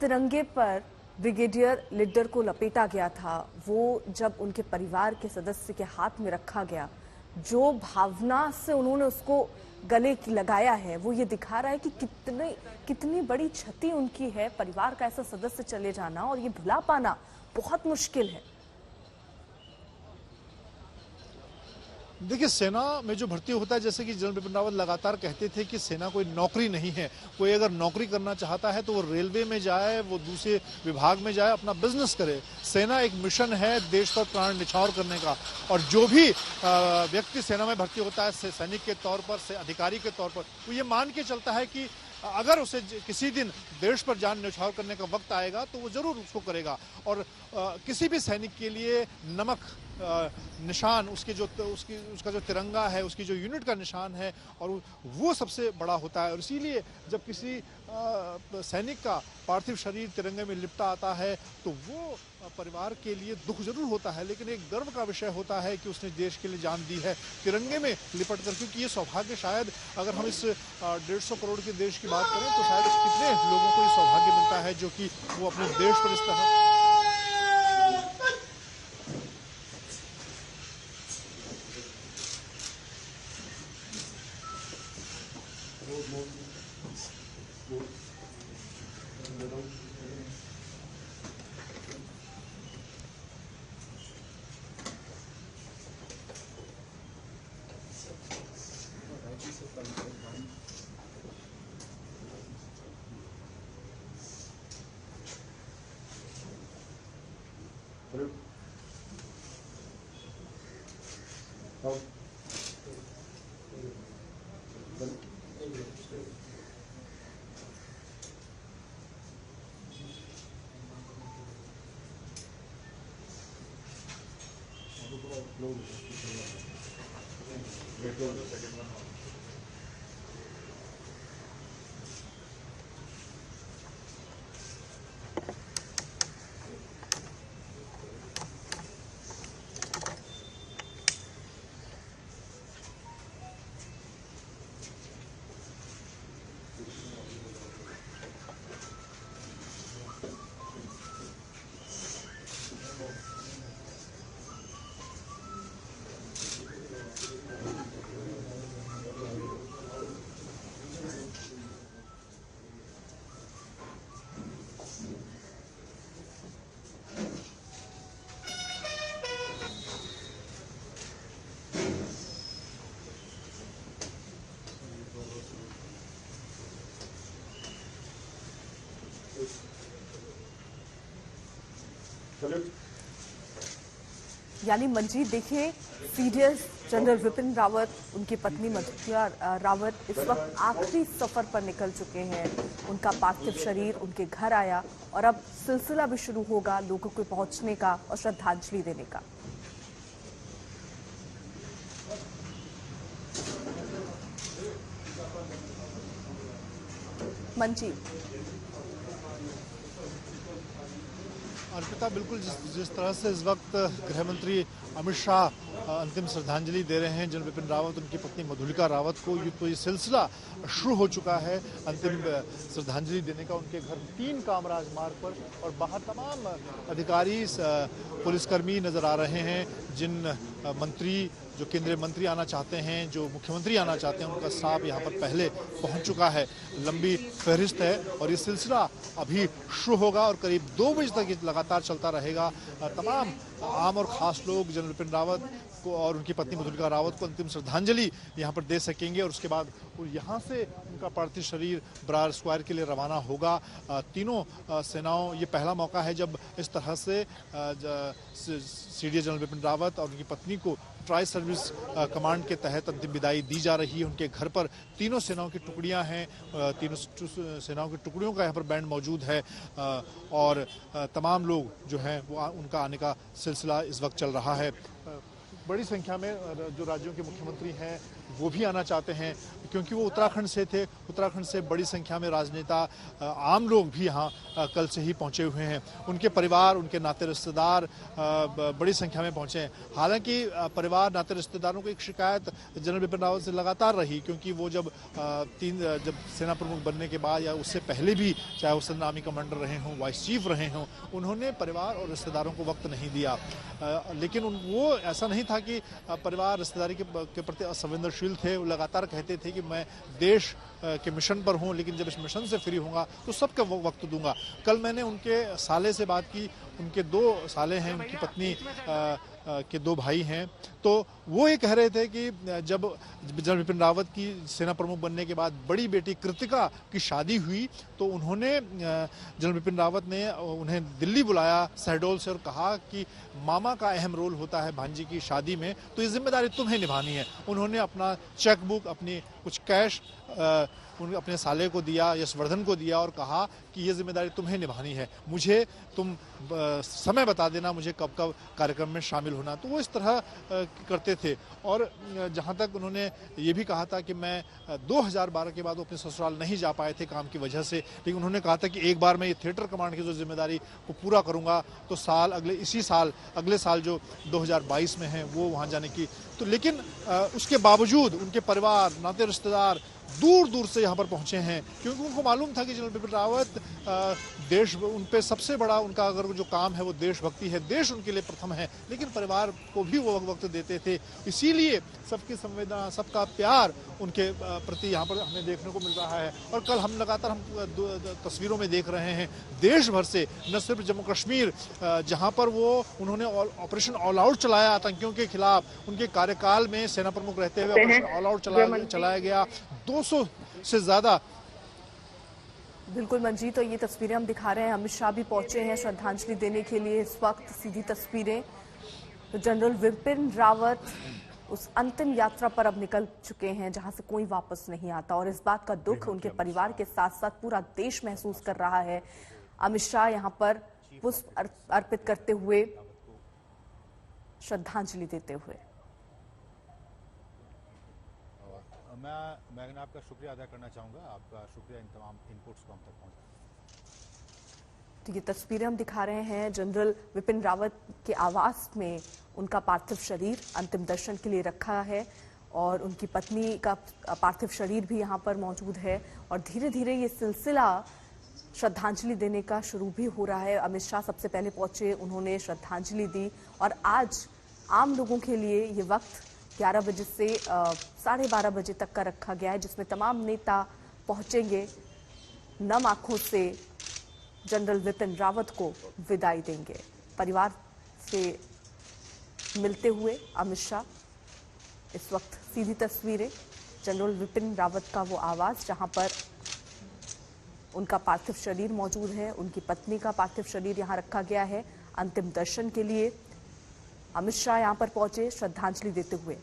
तिरंगे पर ब्रिगेडियर लिड्डर को लपेटा गया था, वो जब उनके परिवार के सदस्य के हाथ में रखा गया, जो भावना से उन्होंने उसको गले की लगाया है, वो ये दिखा रहा है कि कितनी बड़ी क्षति उनकी है। परिवार का ऐसा सदस्य चले जाना और ये भुला पाना बहुत मुश्किल है। देखिए, सेना में जो भर्ती होता है, जैसे कि जनरल बिपिन रावत लगातार कहते थे कि सेना कोई नौकरी नहीं है। कोई अगर नौकरी करना चाहता है तो वो रेलवे में जाए, वो दूसरे विभाग में जाए, अपना बिजनेस करे। सेना एक मिशन है देश पर प्राण न्यौछावर करने का। और जो भी व्यक्ति सेना में भर्ती होता है सैनिक के तौर पर, से अधिकारी के तौर पर, वो ये मान के चलता है कि अगर उसे किसी दिन देश पर जान न्यौछावर करने का वक्त आएगा तो वो जरूर उसको करेगा। और किसी भी सैनिक के लिए नमक निशान, उसका जो तिरंगा है, उसकी जो यूनिट का निशान है, और वो सबसे बड़ा होता है। और इसीलिए जब किसी सैनिक का पार्थिव शरीर तिरंगे में लिपटा आता है तो वो परिवार के लिए दुख जरूर होता है, लेकिन एक गर्व का विषय होता है कि उसने देश के लिए जान दी है तिरंगे में लिपट कर। क्योंकि ये सौभाग्य, शायद अगर हम इस 150 करोड़ के देश की बात करें तो शायद कितने लोगों को ये सौभाग्य मिलता है जो कि वो अपने देश पर इस तरह यानी मंजीत, देखिए, सीडीएस जनरल विपिन रावत, उनकी पत्नी मधुरा रावत इस वक्त आखिरी सफर पर निकल चुके हैं। उनका पार्थिव शरीर उनके घर आया और अब सिलसिला भी शुरू होगा लोगों को पहुंचने का और श्रद्धांजलि देने का। मंजीत, अर्पिता, बिल्कुल जिस तरह से इस वक्त गृह मंत्री अमित शाह अंतिम श्रद्धांजलि दे रहे हैं जनरल बिपिन रावत, उनकी पत्नी मधुलिका रावत को, ये सिलसिला शुरू हो चुका है अंतिम श्रद्धांजलि देने का। उनके घर 3 कामराज मार्ग पर और बाहर तमाम अधिकारी, पुलिसकर्मी नजर आ रहे हैं। जिन मंत्री, जो केंद्रीय मंत्री आना चाहते हैं, जो मुख्यमंत्री आना चाहते हैं, उनका स्टाफ यहाँ पर पहले पहुँच चुका है। लंबी फहरिस्त है और ये सिलसिला अभी शुरू होगा और करीब 2 बजे तक ये लगातार चलता रहेगा। तमाम आम और खास लोग जनरल बिपिन रावत को और उनकी पत्नी मधुलिका रावत को अंतिम श्रद्धांजलि यहाँ पर दे सकेंगे और उसके बाद यहाँ से उनका पार्थिव शरीर बरार स्क्वायर के लिए रवाना होगा। तीनों सेनाओं, ये पहला मौका है जब इस तरह से सीडीएस जनरल बिपिन रावत और उनकी पत्नी को ट्राई सर्विस कमांड के तहत अंतिम विदाई दी जा रही है। उनके घर पर तीनों सेनाओं की टुकड़ियां हैं, तीनों सेनाओं की टुकड़ियों का यहाँ पर बैंड मौजूद है और तमाम लोग जो हैं वो उनका आने का सिलसिला इस वक्त चल रहा है। बड़ी संख्या में जो राज्यों के मुख्यमंत्री हैं वो भी आना चाहते हैं, क्योंकि वो उत्तराखंड से थे। उत्तराखंड से बड़ी संख्या में राजनेता, आम लोग भी यहाँ कल से ही पहुंचे हुए हैं। उनके परिवार, उनके नाते रिश्तेदार बड़ी संख्या में पहुंचे हैं। हालांकि परिवार, नाते रिश्तेदारों को एक शिकायत जनरल बिपिन रावत से लगातार रही, क्योंकि वो जब सेना प्रमुख बनने के बाद या उससे पहले भी, चाहे वो सेना आर्मी कमांडर रहे हों, वाइस चीफ रहे हों, उन्होंने परिवार और रिश्तेदारों को वक्त नहीं दिया। लेकिन वो ऐसा नहीं था कि परिवार रिश्तेदारी के प्रति असंवेदनशील थे। वो लगातार कहते थे कि मैं देश के मिशन पर हूं, लेकिन जब इस मिशन से फ्री होऊंगा तो सबका वक्त दूंगा। कल मैंने उनके साले से बात की, उनके 2 साले हैं, उनकी पत्नी के 2 भाई हैं। तो वो ये कह रहे थे कि जब जनरल बिपिन रावत की सेना प्रमुख बनने के बाद बड़ी बेटी कृतिका की शादी हुई तो उन्होंने, जनरल बिपिन रावत ने उन्हें दिल्ली बुलाया शहडोल से और कहा कि मामा का अहम रोल होता है भांजी की शादी में, तो ये जिम्मेदारी तुम्हें निभानी है। उन्होंने अपना चेकबुक, अपनी कुछ कैश अपने साले को दिया, यशवर्धन को दिया और कहा कि ये जिम्मेदारी तुम्हें निभानी है, मुझे तुम समय बता देना मुझे कब कब कार्यक्रम में शामिल होना। तो वो इस तरह करते थे। और जहाँ तक उन्होंने ये भी कहा था कि मैं 2012 के बाद अपने ससुराल नहीं जा पाए थे काम की वजह से, लेकिन उन्होंने कहा था कि एक बार मैं ये थिएटर कमांड की जो जिम्मेदारी को पूरा करूँगा तो अगले साल जो 2022 में है वो वहाँ जाने की। तो लेकिन उसके बावजूद उनके परिवार, नाते रिश्तेदार दूर दूर से यहाँ पर पहुंचे हैं, क्योंकि उनको मालूम था कि जनरल बिपिन रावत उन पे सबसे बड़ा उनका अगर जो काम है वो देशभक्ति है, देश उनके लिए प्रथम है, लेकिन परिवार को भी वो वक्त देते थे। इसीलिए सबकी संवेदना, सबका प्यार उनके प्रति यहाँ पर हमें देखने को मिल रहा है। और कल हम लगातार तस्वीरों में देख रहे हैं देश भर से, न सिर्फ जम्मू कश्मीर जहाँ पर उन्होंने ऑपरेशन ऑल आउट चलाया आतंकियों के खिलाफ, उनके कार्यकाल में सेना प्रमुख रहते हुए ऑपरेशन ऑल आउट चलाया गया। 200 से ज्यादा। बिल्कुल मंजीत, तो ये तस्वीरें हम दिखा रहे हैं, अमित शाह भी पहुंचे हैं श्रद्धांजलि देने के लिए। इस वक्त सीधी तस्वीरें, तो जनरल बिपिन रावत उस अंतिम यात्रा पर अब निकल चुके हैं जहां से कोई वापस नहीं आता, और इस बात का दुख उनके परिवार के साथ साथ पूरा देश महसूस कर रहा है। अमित शाह यहां पर पुष्प अर्पित करते हुए, श्रद्धांजलि देते हुए। मैं आपका शुक्रिया अदा करना चाहूंगा, आपका शुक्रिया इन तमाम इनपुट्स को हम तक पहुंचाने। तो ये तस्वीरें हम दिखा रहे हैं जनरल बिपिन रावत के आवास में उनका पार्थिव शरीर अंतिम दर्शन के लिए रखा है, और उनकी पत्नी का पार्थिव शरीर भी यहाँ पर मौजूद है। और धीरे धीरे ये सिलसिला श्रद्धांजलि देने का शुरू भी हो रहा है। अमित शाह सबसे पहले पहुंचे, उन्होंने श्रद्धांजलि दी, और आज आम लोगों के लिए ये वक्त 11 बजे से 12:30 बजे तक का रखा गया है, जिसमें तमाम नेता पहुंचेंगे, नम आंखों से जनरल बिपिन रावत को विदाई देंगे। परिवार से मिलते हुए अमित शाह, इस वक्त सीधी तस्वीरें जनरल बिपिन रावत का वो आवास जहां पर उनका पार्थिव शरीर मौजूद है, उनकी पत्नी का पार्थिव शरीर यहां रखा गया है अंतिम दर्शन के लिए। अमित शाह यहां पर पहुंचे श्रद्धांजलि देते हुए।